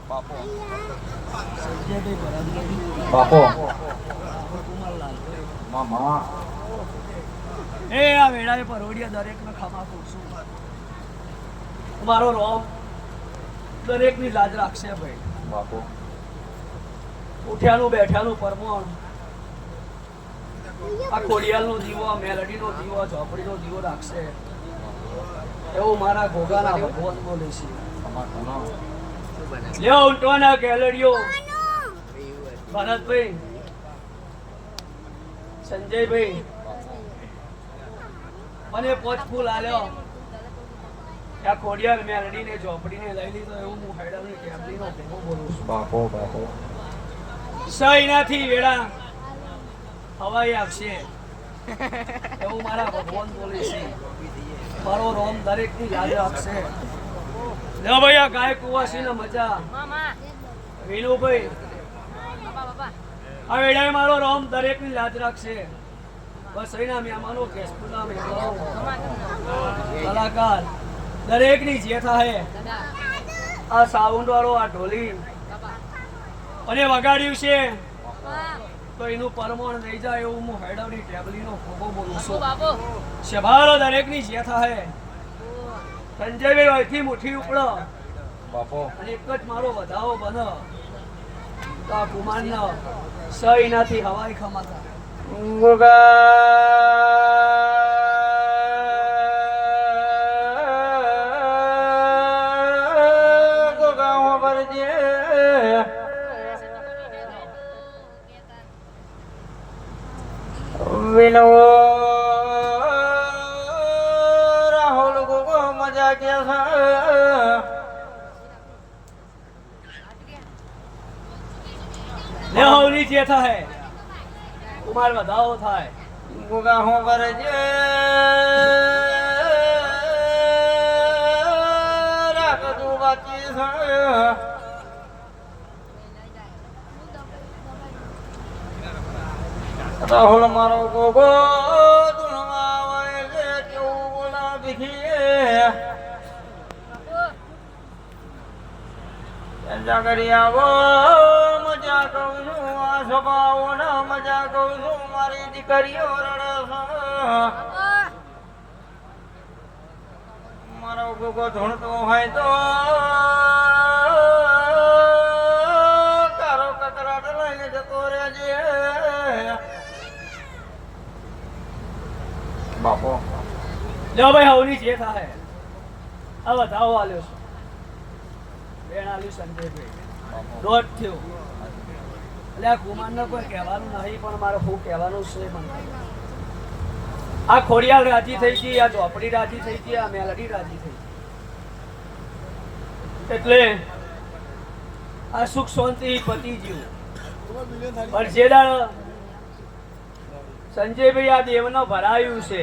બાપો સંજયભાઈ ભરતભાઈ બાપો કુમારલાલ મામા એ આ વેળાએ પરોડિયા દરેકને ખમા પૂછું મારો રોમ દરેકની લાજ રાખશે ભાઈ બાપો ઉઠ્યાનું બેઠ્યાનું પરમોણ આ ખોડિયાલનો દીવો મેલડીનો દીવો ઝોપડીનો દીવો રાખશે એવું મારા ઘોઘાના ભગવાન બોલે છે લ્યો ઊંટવાના ગેલડીઓ ભરતભાઈ સંજયભાઈ મને પોચ ફૂલ આલ્યો આ ખોડિયાલ મેલડીને ઝોપડીને લઈ લીધો એવું હું હેડલની ટેબલીનો ભેગો બોલું છું બાપો બાપો સહીનાથી વેળા હવાઈ આવશે એવું મારા ભગવાન બોલે છે મારો રોમ દરેકની યાદ રાખશે લે ભાઈ આ ગાય કુવાસીને મજા વિનુભાઈ આ વેળાએ મારો રોમ દરેકની યાદ રાખશે બસ અહીંના મહેમાનો કેશપુરના મહેમાનો કલાકાર દરેકની જે થાય આ સાઉન્ડ વાળો આ ઢોલી અને વગાડ્યું છે તો એનું પરમણ થઈ જાય એવું હું હેડવની ટેબલીનો ખોખો બોલું છું શભારો દરેકની જે થાય સંજયભાઈ અહીંથી મુઠ્ઠી ઉપડો બાપો અને એક જ મારો વધાવો બનો તો આ કુમારનો સહીનાથી હવાઈ ખમાતા રાહુલ ગોગો મજા કે લેહોની જે થાય કુમાર વધાવો થાય ગોગા હો બરજે રાખ તું બાકી રાહુલ મારો ગોગો જાગરી આવો મજા કહું છું આ સ્વભાવો ના મજા કહું છું મારી દીકરીઓ રડસ મારો ગોગો ધૂણતો હોય તો તારો કકરાટ લઈને જતો રહેજે બાપો લ્યો ભાઈ હવની જે થાય આ વધાવો આલ્યો છે બેન આલ્યું સંજયભાઈ દોઢ થયો એટલે આ કુમારને કોઈ કહેવાનું નહીં પણ મારે શું કહેવાનું છે મને આ ખોડિયાલ રાજી થઈ ગઈ આ ઝોપડી રાજી થઈ ગઈ આ મેલડી રાજી થઈ ગઈ એટલે આ સુખ શાંતિ પતિ જીવ પણ જે દાડ સંજયભાઈ આ દેવનો ભરાયું છે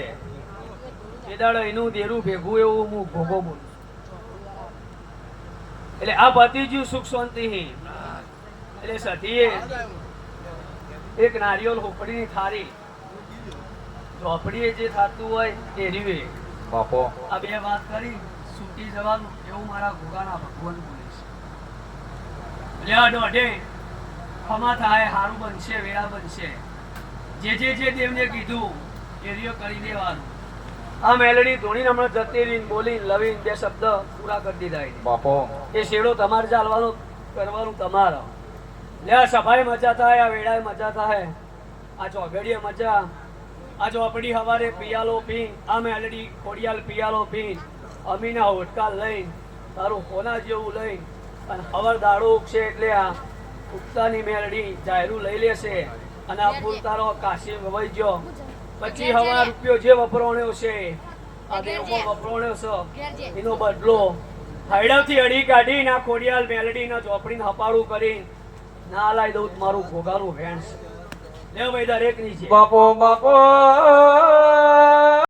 એ દાડો એનું દેરું ભેગું એવું હું ભોગો બોલું એટલે આ પતિજી સુખ શાંતિ એટલે સતીએ એક નારિયેળ હોપડીની થારી ઝોપડીએ જે થતું હોય એ રીવે બાપો આ બે વાત કરી છૂટી જવાનું એવું મારા ઘોઘાના ભગવાન બોલે છે એટલે આ દોઢે ખમા થાય સારું બનશે વેળા બનશે જે દેવને કીધું એ રીયો કરી દેવાનું આ મેલડી ધોણી હમણાં જતી રહીને બોલીને લવીને બે શબ્દ પૂરા કરી દીધા બાપો એ શેડો તમારે ચાલવાનો કરવાનું તમારો લે આ સભાએ મજા થાય આ વેળાએ મજા થાય આ ચોગડીએ મજા આ ચોપડી હવારે પિયાલો પી આ મેલડી ખોડિયાલ પિયાલો પી અમીના હોટકા લઈને તારું કોના જેવું લઈને અને હવાર દાડો ઉગશે એટલે આ ઉગતાની મેલડી જાયરું લઈ લેશે અને આ ફૂલ તારો કાશી વવાઈ ગયો પછી હવા રૂપિયો જે વપરાણ્યો છે આ દેવમાં વપરાણ્યો છે એનો બદલો હાઈડાથી અડી કાઢી ના ખોડિયાલ મેલડી ના ચોપડીને હપાડું કરી ના લાઈ દઉં મારું ઘોઘાનું વેણ છે લે ભાઈ દરેક ની છે બાપો બાપો